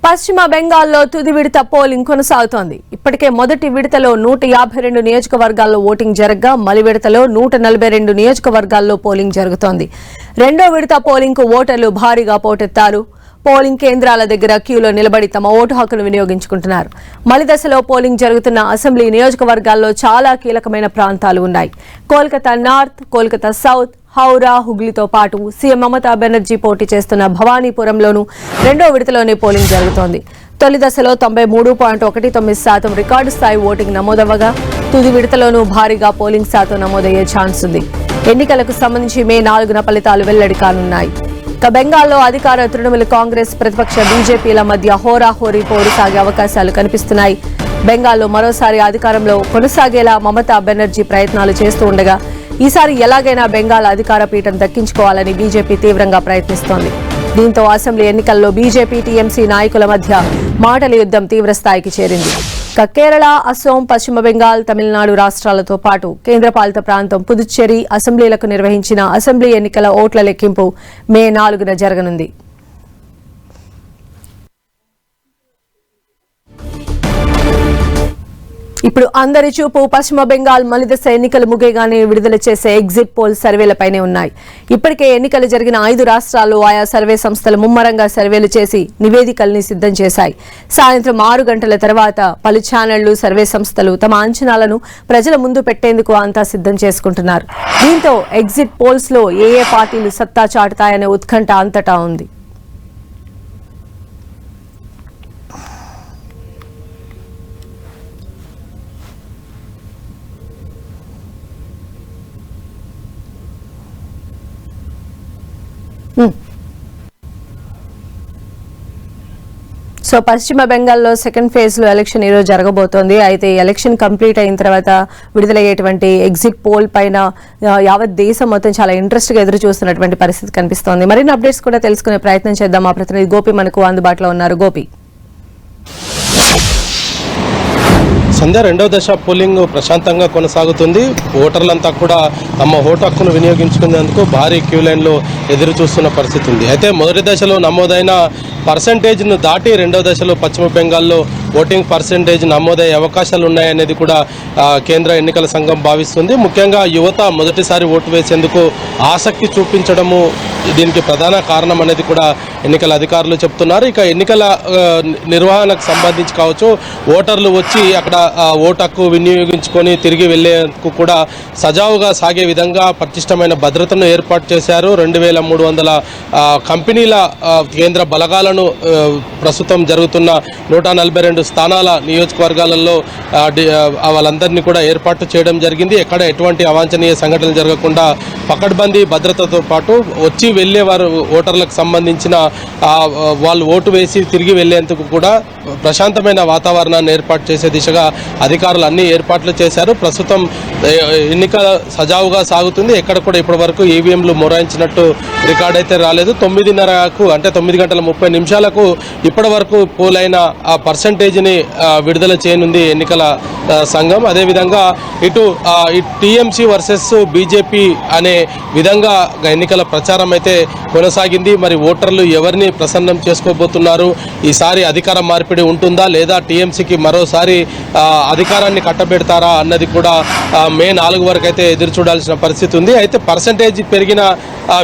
పశ్చిమ బెంగాల్లో తుది విడత పోలింగ్ కొనసాగుతోంది. ఇప్పటికే మొదటి విడతలో 152 నియోజకవర్గాల్లో ఓటింగ్ జరగగా మలి విడతలో 142 నియోజకవర్గాల్లో పోలింగ్ జరుగుతోంది. రెండో విడత పోలింగ్ కు ఓటర్లు భారీగా పోటెత్తారు. పోలింగ్ కేంద్రాల దగ్గర క్యూలో నిలబడి తమ ఓటు హక్కును వినియోగించుకుంటున్నారు. మలి దశలో పోలింగ్ జరుగుతున్న అసెంబ్లీ నియోజకవర్గాల్లో చాలా కీలకమైన ప్రాంతాలు ఉన్నాయి. కోల్కతా నార్త్, కోల్కతా సౌత్, హౌరా, హుగ్లీతో పాటు సీఎం మమతా బెనర్జీ పోటీ చేస్తున్న భవానీపురంలోనూ రెండో విడతలోనే పోలింగ్ జరుగుతోంది. తొలి దశలో 93.19% రికార్డు స్థాయి ఓటింగ్ నమోదవ్వగా తుది విడతలోనూ భారీగా పోలింగ్ శాతం నమోదయ్యే ఛాన్స్ ఉంది. ఎన్నికలకు సంబంధించి మే 4న ఫలితాలు వెల్లడి కానున్నాయి. ఇక బెంగాల్లో అధికార తృణమూల్ కాంగ్రెస్, ప్రతిపక్ష బీజేపీల మధ్య హోరాహోరీ పోరు సాగే అవకాశాలు కనిపిస్తున్నాయి. బెంగాల్లో మరోసారి అధికారంలో కొనసాగేలా మమతా బెనర్జీ ప్రయత్నాలు చేస్తూ ఉండగా ఈసారి ఎలాగైనా బెంగాల్ అధికార పీఠం దక్కించుకోవాలని బీజేపీ తీవ్రంగా ప్రయత్నిస్తోంది. దీంతో అసెంబ్లీ ఎన్నికల్లో బీజేపీ, టీఎంసీ నాయకుల మధ్య మాటల యుద్ధం తీవ్రస్థాయికి చేరింది. కేరళ, అసోం, పశ్చిమ బెంగాల్, తమిళనాడు రాష్ట్రాలతో పాటు కేంద్రపాలిత ప్రాంతం పుదుచ్చేరి అసెంబ్లీలకు నిర్వహించిన అసెంబ్లీ ఎన్నికల ఓట్ల లెక్కింపు మే 4న జరగనుంది. ఇప్పుడు అందరి చూపు పశ్చిమ బెంగాల్ మలిదశ ఎన్నికలు ముగియగానే విడుదల చేసే ఎగ్జిట్ పోల్ సర్వేలపైనే ఉన్నాయి. ఇప్పటికే ఎన్నికలు జరిగిన 5 రాష్ట్రాల్లో ఆయా సర్వే సంస్థలు ముమ్మరంగా సర్వేలు చేసి నివేదికల్ని సిద్ధం చేశాయి. సాయంత్రం 6 గంటల తర్వాత పలు ఛానళ్లు, సర్వే సంస్థలు తమ అంచనాలను ప్రజల ముందు పెట్టేందుకు అంతా సిద్ధం చేసుకుంటున్నారు. దీంతో ఎగ్జిట్ పోల్స్ లో ఏ పార్టీలు సత్తా చాటుతాయనే ఉత్కంఠ అంతటా ఉంది. సో పశ్చిమ బెంగాల్లో సెకండ్ ఫేజ్ లో ఎలక్షన్ ఈ రోజు జరగబోతోంది. అయితే ఎలక్షన్ కంప్లీట్ అయిన తర్వాత విడుదలయ్యేటువంటి ఎగ్జిట్ పోల్ పైన యావత్ దేశం మొత్తం చాలా ఇంట్రెస్ట్ గా ఎదురు చూస్తున్నటువంటి పరిస్థితి కనిపిస్తోంది. మరిన్ని అప్డేట్స్ కూడా తెలుసుకునే ప్రయత్నం చేద్దాం. మా ప్రతినిధి గోపి మనకు అందుబాటులో ఉన్నారు. గోపి, సంధ్య, రెండవ దశ పోలింగ్ ప్రశాంతంగా కొనసాగుతుంది. ఓటర్లంతా కూడా తమ ఓటు హక్కును వినియోగించుకునేందుకు భారీ క్యూ లైన్లో ఎదురు చూస్తున్న పరిస్థితి ఉంది. అయితే మొదటి దశలో నమోదైన పర్సంటేజ్ను దాటి రెండవ దశలో పశ్చిమ బెంగాల్లో ఓటింగ్ పర్సంటేజ్ నమోదయ్యే అవకాశాలు ఉన్నాయనేది కూడా కేంద్ర ఎన్నికల సంఘం భావిస్తుంది. ముఖ్యంగా యువత మొదటిసారి ఓటు వేసేందుకు ఆసక్తి చూపించడము దీనికి ప్రధాన కారణం అనేది కూడా ఎన్నికల అధికారులు చెప్తున్నారు. ఇక ఎన్నికల నిర్వహణకు సంబంధించి కావచ్చు, ఓటర్లు వచ్చి అక్కడ ఓటు హక్కు వినియోగించుకొని తిరిగి వెళ్లేందుకు కూడా సజావుగా సాగే విధంగా పటిష్టమైన భద్రతను ఏర్పాటు చేశారు. 2300 కంపెనీల కేంద్ర బలగాలను ప్రస్తుతం జరుగుతున్న 142 స్థానాల నియోజకవర్గాలలో వాళ్ళందరినీ కూడా ఏర్పాటు చేయడం జరిగింది. ఎక్కడ ఎటువంటి అవాంఛనీయ సంఘటనలు జరగకుండా పకడ్బందీ భద్రతతో పాటు వచ్చి వెళ్లేవారు ఓటర్లకు సంబంధించిన వాళ్ళు ఓటు వేసి తిరిగి వెళ్లేందుకు కూడా ప్రశాంతమైన వాతావరణాన్ని ఏర్పాటు చేసే దిశగా అధికారులు అన్ని ఏర్పాట్లు చేశారు. ప్రస్తుతం ఎన్నిక సజావుగా సాగుతుంది. ఎక్కడ కూడా ఇప్పటి వరకు ఈవీఎంలు మొరాయించినట్టు రికార్డ్ అయితే రాలేదు. 9:30కు అంటే 9:30 ఇప్పటి వరకు పోలైన ఆ పర్సంటేజ్ని విడుదల చేయనుంది ఎన్నికల సంఘం. అదేవిధంగా ఇటు టీఎంసీ వర్సెస్ బీజేపీ అనే విధంగా ఎన్నికల ప్రచారం అయితే కొనసాగింది. మరి ఓటర్లు ఎవరిని ప్రసన్నం చేసుకోబోతున్నారు, ఈసారి అధికార మార్పిడి ఉంటుందా లేదా టీఎంసీకి మరోసారి అధికారాన్ని కట్టబెడతారా అన్నది కూడా మే 4 వరకు అయితే ఎదురు చూడాల్సిన పరిస్థితి ఉంది. అయితే పర్సంటేజ్ పెరిగిన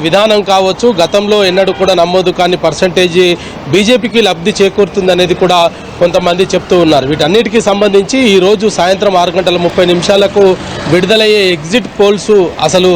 విధానం కావచ్చు, గతంలో ఎన్నడూ కూడా నమోదు కాని పర్సంటేజ్ బీజేపీకి లబ్ధి చేకూరుతుందనేది కూడా కొంతమంది చెప్తూ ఉన్నారు. వీటన్నిటికీ సంబంధించి ఈరోజు సాయంత్రం 6:30 విడుదలయ్యే ఎగ్జిట్ పోల్స్ అసలు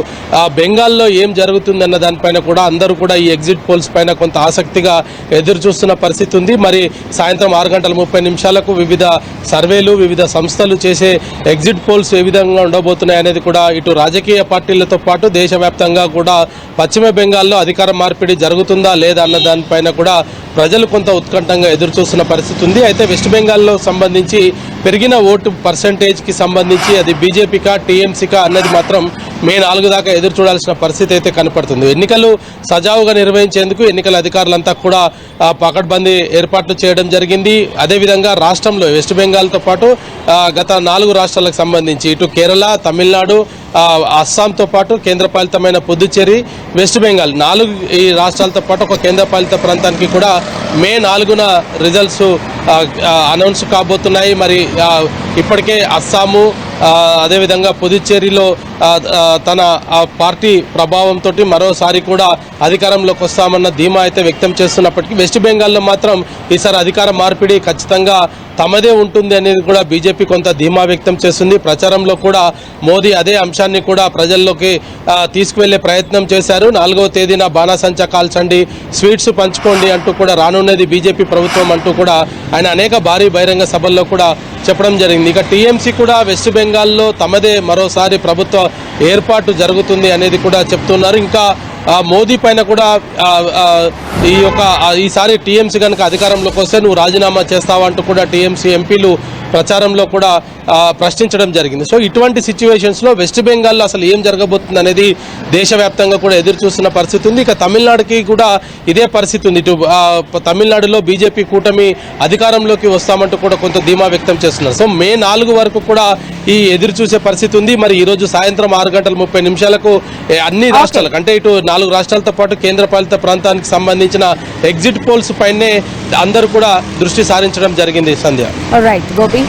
బెంగాల్లో ఏం జరుగుతుందన్న దానిపైన కూడా అందరూ కూడా ఈ ఎగ్జిట్ పోల్స్ పైన కొంత ఆసక్తిగా ఎదురు చూస్తున్న పరిస్థితి ఉంది. మరి సాయంత్రం 6:30 వివిధ సర్వేలు, వివిధ సంస్థలు చేసే ఎగ్జిట్ పోల్స్ ఏ విధంగా ఉండబోతున్నాయి అనేది కూడా ఇటు రాజకీయ పార్టీలతో పాటు దేశవ్యాప్తంగా కూడా పశ్చిమ బెంగాల్లో అధికార మార్పిడి జరుగుతుందా లేదా అన్న దానిపైన కూడా ప్రజలు కొంత ఉత్కంఠంగా ఎదురు చూస్తున్న పరిస్థితి ఉంది. అయితే వెస్ట్ బెంగాల్లో సంబంధించి పెరిగిన ఓటు పర్సంటేజ్కి సంబంధించి అది బీజేపీకా టీఎంసీకా అన్నది మాత్రం మే 4 దాకా ఎదురు చూడాల్సిన పరిస్థితి అయితే కనపడుతుంది. ఎన్నికలు సజావుగా నిర్వహించేందుకు ఎన్నికల అధికారులంతా కూడా పకడ్బందీ ఏర్పాట్లు చేయడం జరిగింది. అదేవిధంగా రాష్ట్రంలో వెస్ట్ బెంగాల్తో పాటు గత 4 రాష్ట్రాలకు సంబంధించి ఇటు కేరళ, తమిళనాడు, అస్సాంతో పాటు కేంద్రపాలితమైన పుదుచ్చేరి, వెస్ట్ బెంగాల్ 4 ఈ రాష్ట్రాలతో పాటు ఒక కేంద్రపాలిత ప్రాంతానికి కూడా మే 4న రిజల్ట్స్ అనౌన్స్ కాబోతున్నాయి. మరి ఇప్పటికే అస్సాము అదేవిధంగా పుదుచ్చేరిలో తన పార్టీ ప్రభావంతో మరోసారి కూడా అధికారంలోకి వస్తామన్న ధీమా అయితే వ్యక్తం చేస్తున్నప్పటికీ వెస్ట్ బెంగాల్లో మాత్రం ఈసారి అధికార మార్పిడి ఖచ్చితంగా తమదే ఉంటుంది అనేది కూడా బీజేపీ కొంత ధీమా వ్యక్తం చేస్తుంది. ప్రచారంలో కూడా మోదీ అదే అంశాన్ని కూడా ప్రజల్లోకి తీసుకువెళ్లే ప్రయత్నం చేశారు. 4వ తేదీన బాణాసంచా కాల్చండి, స్వీట్స్ పంచుకోండి అంటూ కూడా రానున్నది బీజేపీ ప్రభుత్వం అంటూ కూడా ఆయన అనేక భారీ బహిరంగ సభల్లో కూడా చెప్పడం జరిగింది. ఇక టీఎంసీ కూడా వెస్ట్ బెంగాల్లో తమదే మరోసారి ప్రభుత్వ ఏర్పాటు జరుగుతుంది అనేది కూడా చెప్తున్నారు. ఇంకా మోదీ పైన కూడా ఈసారి టీఎంసీ కనుక అధికారంలోకి వస్తే నువ్వు రాజీనామా చేస్తావంటూ కూడా టీఎంసీ ఎంపీలు ప్రచారంలో కూడా ప్రశ్నించడం జరిగింది. సో ఇటువంటి సిచ్యువేషన్స్లో వెస్ట్ బెంగాల్లో అసలు ఏం జరగబోతుంది అనేది దేశవ్యాప్తంగా కూడా ఎదురు చూస్తున్న పరిస్థితి ఉంది. ఇక తమిళనాడుకి కూడా ఇదే పరిస్థితి ఉంది. ఇటు తమిళనాడులో బీజేపీ కూటమి అధికారంలోకి వస్తామంటూ కూడా కొంత ధీమా వ్యక్తం చేస్తున్నారు. సో మే 4 వరకు కూడా ఈ ఎదురు చూసే పరిస్థితి ఉంది. మరి ఈరోజు సాయంత్రం 6:30 అన్ని రాష్ట్రాలకు అంటే ఇటు 4 రాష్ట్రాలతో పాటు కేంద్రపాలిత ప్రాంతానికి సంబంధించిన ఎగ్జిట్ పోల్స్ పైనే అందరూ కూడా దృష్టి సారించడం జరిగింది. సంధ్య. రైట్ గోపి.